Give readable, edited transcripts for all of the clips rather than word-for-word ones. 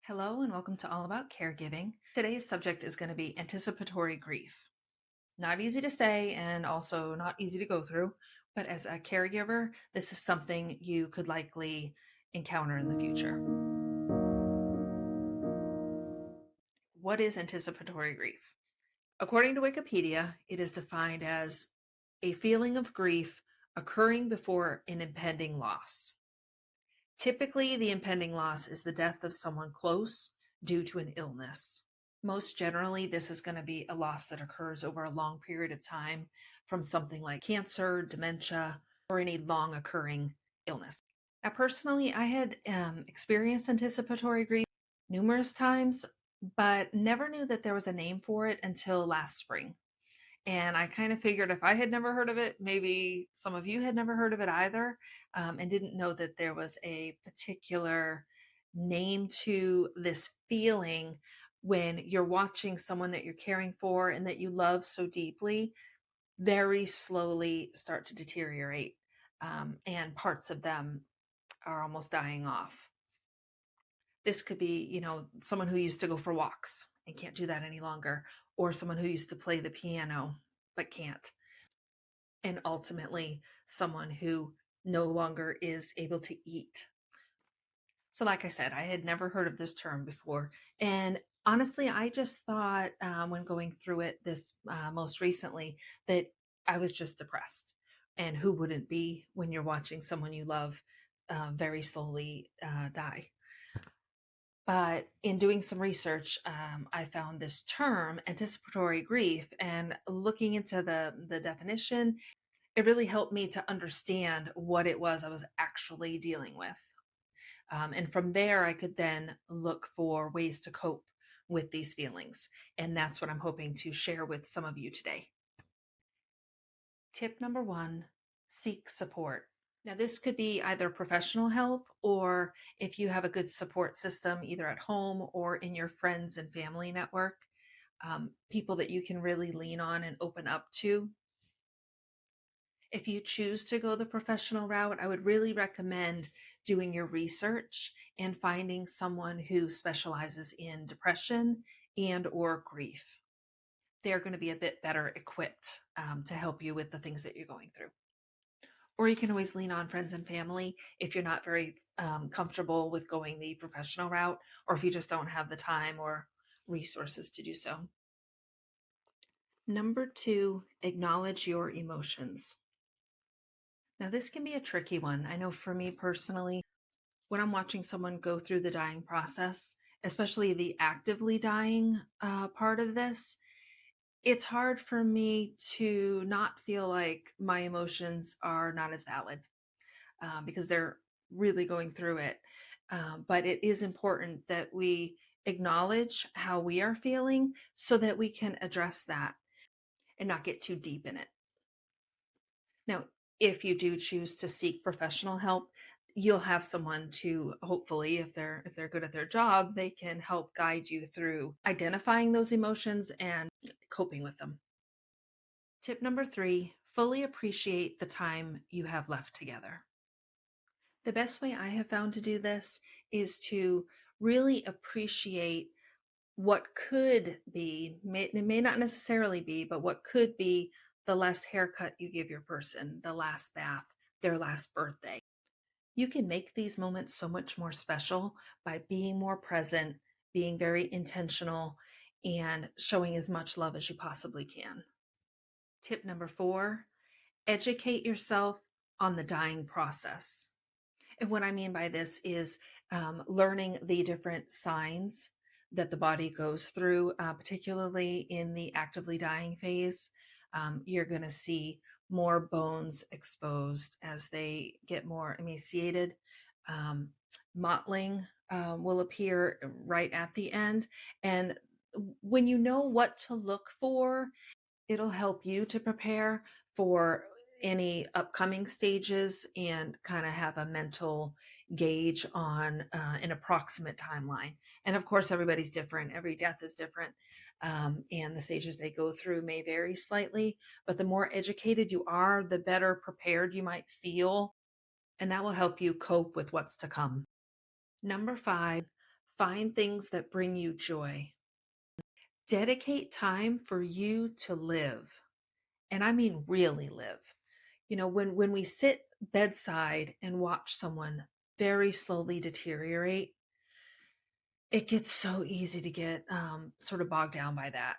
Hello and welcome to All About Caregiving. Today's subject is going to be anticipatory grief. Not easy to say and also not easy to go through, but as a caregiver, this is something you could likely encounter in the future. What is anticipatory grief? According to Wikipedia, it is defined as a feeling of grief occurring before an impending loss. Typically, the impending loss is the death of someone close due to an illness. Most generally, this is going to be a loss that occurs over a long period of time from something like cancer, dementia, or any long occurring illness. Now, personally, I had experienced anticipatory grief numerous times, but never knew that there was a name for it until last spring. And I kind of figured if I had never heard of it, maybe some of you had never heard of it either, and didn't know that there was a particular name to this feeling when you're watching someone that you're caring for and that you love so deeply very slowly start to deteriorate, and parts of them are almost dying off. This could be, someone who used to go for walks and can't do that any longer, or someone who used to play the piano but can't. And ultimately, someone who no longer is able to eat. So, like I said, I had never heard of this term before. And honestly, I just thought when going through it this most recently that I was just depressed. And who wouldn't be when you're watching someone you love very slowly die? But in doing some research, I found this term, anticipatory grief, and looking into the definition, it really helped me to understand what it was I was actually dealing with. And from there, I could then look for ways to cope with these feelings. And that's what I'm hoping to share with some of you today. Tip number one, seek support. Now, this could be either professional help or if you have a good support system, either at home or in your friends and family network, people that you can really lean on and open up to. If you choose to go the professional route, I would really recommend doing your research and finding someone who specializes in depression and or grief. They're going to be a bit better equipped to help you with the things that you're going through. Or you can always lean on friends and family if you're not very comfortable with going the professional route, or if you just don't have the time or resources to do so. Number two, acknowledge your emotions. Now, this can be a tricky one. I know for me personally, when I'm watching someone go through the dying process, especially the actively dying part of this, it's hard for me to not feel like my emotions are not as valid because they're really going through it. But it is important that we acknowledge how we are feeling so that we can address that and not get too deep in it. Now, if you do choose to seek professional help, you'll have someone to hopefully, if they're good at their job, they can help guide you through identifying those emotions and coping with them. Tip number three, fully appreciate the time you have left together. The best way I have found to do this is to really appreciate what could be, it may not necessarily be, but what could be the last haircut you give your person, the last bath, their last birthday. You can make these moments so much more special by being more present, being very intentional, and showing as much love as you possibly can. Tip number four, educate yourself on the dying process. And what I mean by this is learning the different signs that the body goes through, particularly in the actively dying phase. You're going to see more bones exposed as they get more emaciated. Mottling will appear right at the end. And when you know what to look for, it'll help you to prepare for any upcoming stages and kind of have a mental gauge on an approximate timeline. And of course, everybody's different. Every death is different. And the stages they go through may vary slightly. But the more educated you are, the better prepared you might feel. And that will help you cope with what's to come. Number five, Find things that bring you joy. Dedicate time for you to live. And I mean really live. When we sit bedside and watch someone very slowly deteriorate, it gets so easy to get sort of bogged down by that.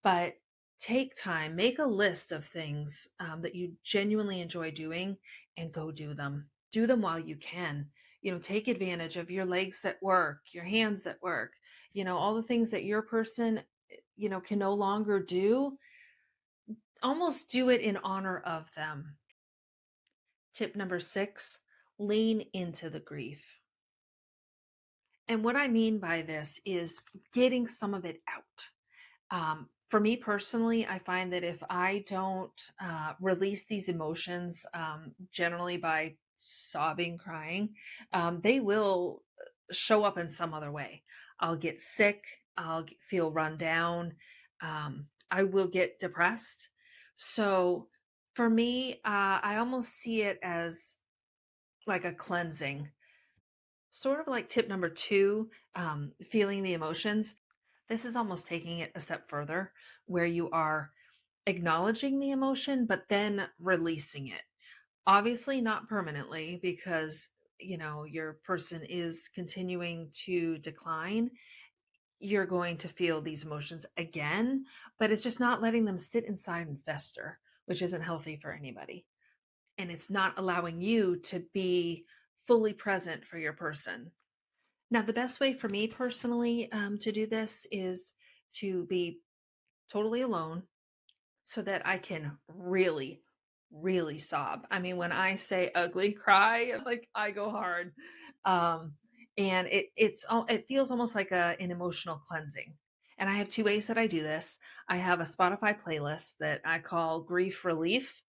But take time, make a list of things that you genuinely enjoy doing and go do them. Do them while you can. Take advantage of your legs that work, your hands that work, all the things that your person, can no longer do. Almost do it in honor of them. Tip number 6, lean into the grief. And what I mean by this is getting some of it out. For me personally, I find that if I don't release these emotions, generally by sobbing, crying, they will show up in some other way. I'll get sick, feel run down, I will get depressed. So for me, I almost see it as like a cleansing. Sort of like tip number 2, feeling the emotions. This is almost taking it a step further where you are acknowledging the emotion, but then releasing it. Obviously, not permanently because, your person is continuing to decline. You're going to feel these emotions again, but it's just not letting them sit inside and fester, which isn't healthy for anybody. And it's not allowing you to be fully present for your person. Now, the best way for me personally to do this is to be totally alone so that I can really, really sob. I mean, when I say ugly cry, like I go hard. Um, and it feels almost like an emotional cleansing. And I have two ways that I do this. I have a Spotify playlist that I call Grief Relief,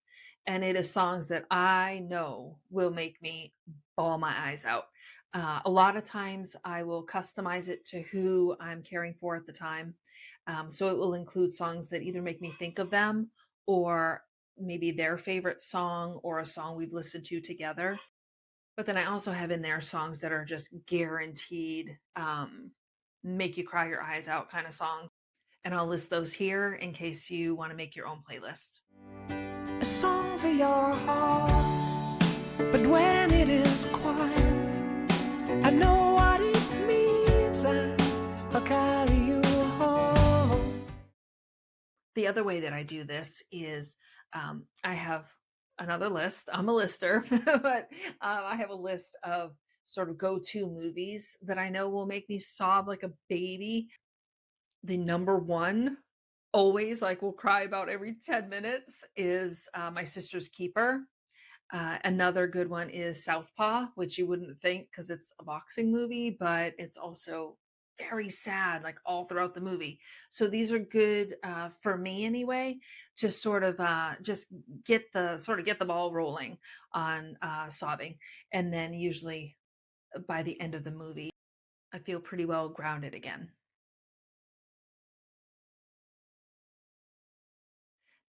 and it is songs that I know will make me bawl my eyes out. A lot of times I will customize it to who I'm caring for at the time. So it will include songs that either make me think of them or maybe their favorite song or a song we've listened to together. But then I also have in there songs that are just guaranteed make you cry your eyes out kind of songs. And I'll list those here in case you want to make your own playlist. A song for your heart, but when it is quiet, I know what it means. I'll carry you home. The other way that I do this is I have another list. I'm a lister, but I have a list of sort of go-to movies that I know will make me sob like a baby. The number one, always like will cry about every 10 minutes, is My Sister's Keeper. Another good one is Southpaw, which you wouldn't think because it's a boxing movie, but it's also very sad, like all throughout the movie. So these are good for me anyway, to sort of just get the ball rolling on sobbing, and then usually by the end of the movie, I feel pretty well grounded again.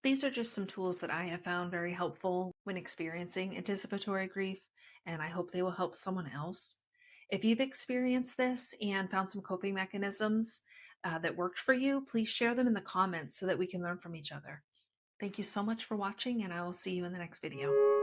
These are just some tools that I have found very helpful when experiencing anticipatory grief, and I hope they will help someone else. If you've experienced this and found some coping mechanisms that worked for you, please share them in the comments so that we can learn from each other. Thank you so much for watching, and I will see you in the next video.